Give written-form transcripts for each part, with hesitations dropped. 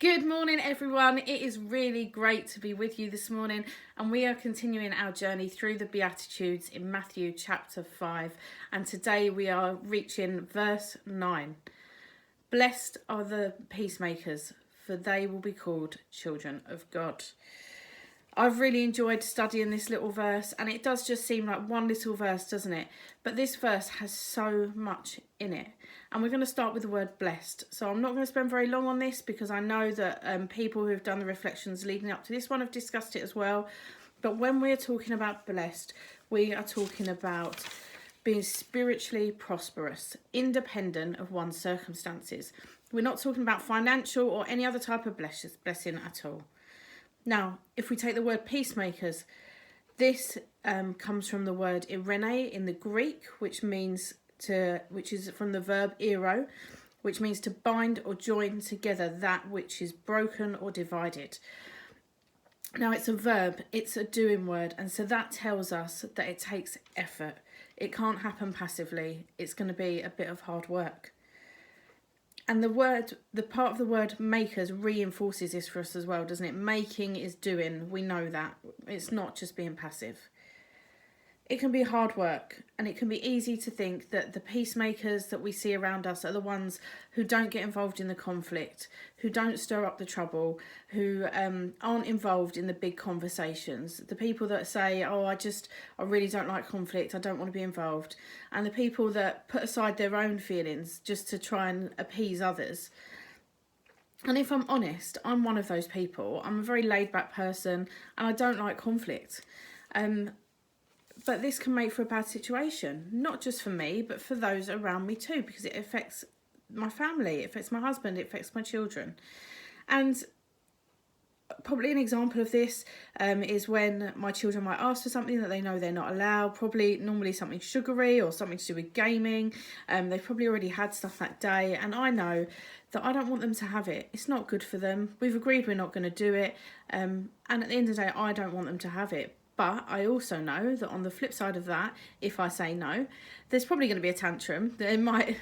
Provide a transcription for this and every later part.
Good morning, everyone. It is really great to be with you this morning, and we are continuing our journey through the Beatitudes in Matthew chapter 5. And today we are reaching verse 9. Blessed are the peacemakers, for they will be called children of God. I've really enjoyed studying this little verse, and it does just seem like one little verse, doesn't it? But this verse has so much in it. And we're going to start with the word blessed. So I'm not going to spend very long on this because I know that people who have done the reflections leading up to this one have discussed it as well. But when we're talking about blessed, we are talking about being spiritually prosperous, independent of one's circumstances. We're not talking about financial or any other type of blessing at all. Now, if we take the word peacemakers, this comes from the word irene in the Greek, which is from the verb ero, which means to bind or join together that which is broken or divided. Now, it's a verb, it's a doing word, and so that tells us that it takes effort. It can't happen passively. It's going to be a bit of hard work. And the part of the word makers reinforces this for us as well, doesn't it? Making is doing. We know that. It's not just being passive. It can be hard work, and it can be easy to think that the peacemakers that we see around us are the ones who don't get involved in the conflict, who don't stir up the trouble, who aren't involved in the big conversations. The people that say, I really don't like conflict, I don't want to be involved. And the people that put aside their own feelings just to try and appease others. And if I'm honest, I'm one of those people. I'm a very laid back person, and I don't like conflict. But this can make for a bad situation, not just for me, but for those around me too, because it affects my family, it affects my husband, it affects my children. And probably an example of this is when my children might ask for something that they know they're not allowed, normally something sugary or something to do with gaming. They've probably already had stuff that day, and I know that I don't want them to have it. It's not good for them. We've agreed we're not going to do it. And at the end of the day, I don't want them to have it. But I also know that on the flip side of that, if I say no, there's probably going to be a tantrum. They might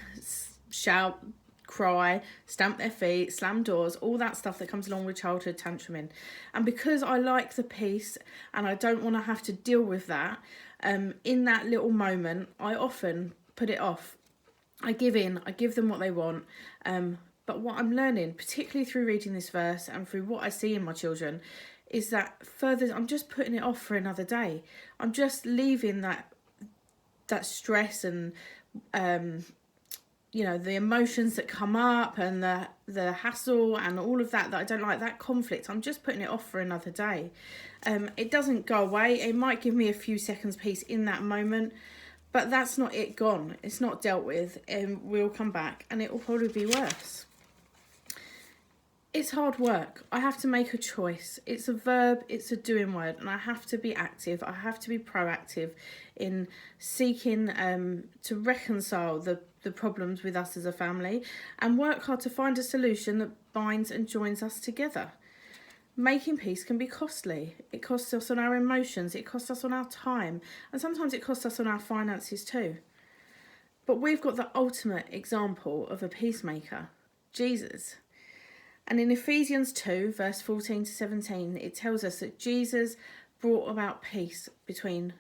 shout, cry, stamp their feet, slam doors, all that stuff that comes along with childhood tantruming. And because I like the peace and I don't want to have to deal with that, in that little moment, I often put it off. I give in, I give them what they want. But what I'm learning, particularly through reading this verse and through what I see in my children, is that I'm just putting it off for another day. I'm just leaving that stress and the emotions that come up and the hassle and all of that I don't like, that conflict. I'm just putting it off for another day. It doesn't go away. It might give me a few seconds peace in that moment, but that's not it gone. It's not dealt with, and we'll come back and it will probably be worse. It's hard work. I have to make a choice. It's a verb, it's a doing word, and I have to be active. I have to be proactive in seeking to reconcile the problems with us as a family and work hard to find a solution that binds and joins us together. Making peace can be costly. It costs us on our emotions, it costs us on our time, and sometimes it costs us on our finances too. But we've got the ultimate example of a peacemaker, Jesus. And in Ephesians 2, verse 14 to 17, it tells us that Jesus brought about peace between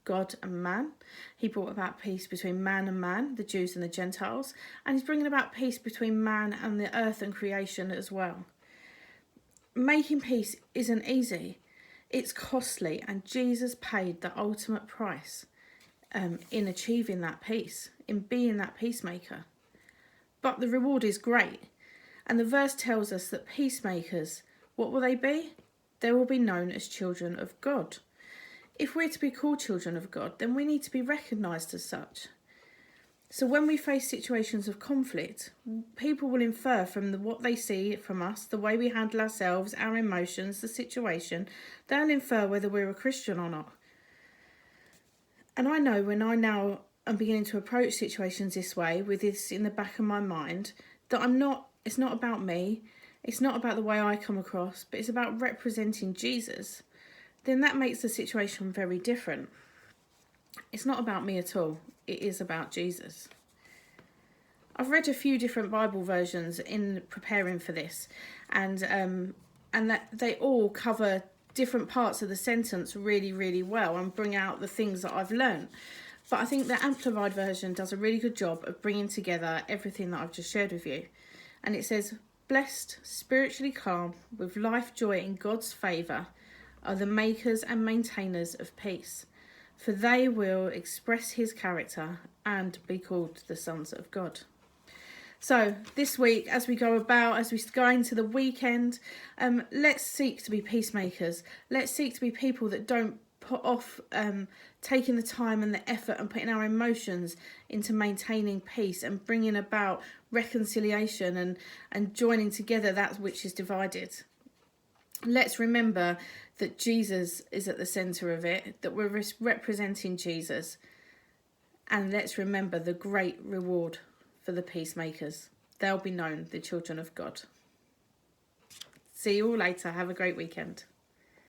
God and man. He brought about peace between man and man, the Jews and the Gentiles. And he's bringing about peace between man and the earth and creation as well. Making peace isn't easy. It's costly. And Jesus paid the ultimate price in achieving that peace, in being that peacemaker. But the reward is great. And the verse tells us that peacemakers, what will they be? They will be known as children of God. If we're to be called children of God, then we need to be recognised as such. So when we face situations of conflict, people will infer from what they see from us, the way we handle ourselves, our emotions, the situation, they'll infer whether we're a Christian or not. And I know when I now am beginning to approach situations this way, with this in the back of my mind, that it's not about me, it's not about the way I come across, but it's about representing Jesus, then that makes the situation very different. It's not about me at all. It is about Jesus. I've read a few different Bible versions in preparing for this, and that they all cover different parts of the sentence really, really well and bring out the things that I've learned. But I think the Amplified version does a really good job of bringing together everything that I've just shared with you. And it says, blessed, spiritually calm, with life joy in God's favour, are the makers and maintainers of peace, for they will express his character and be called the sons of God. So this week, as we go into the weekend, let's seek to be peacemakers. Let's seek to be people that don't put off taking the time and the effort and putting our emotions into maintaining peace and bringing about reconciliation and joining together that which is divided. Let's remember that Jesus is at the centre of it, that we're representing Jesus. And let's remember the great reward for the peacemakers. They'll be known the children of God. See you all later. Have a great weekend.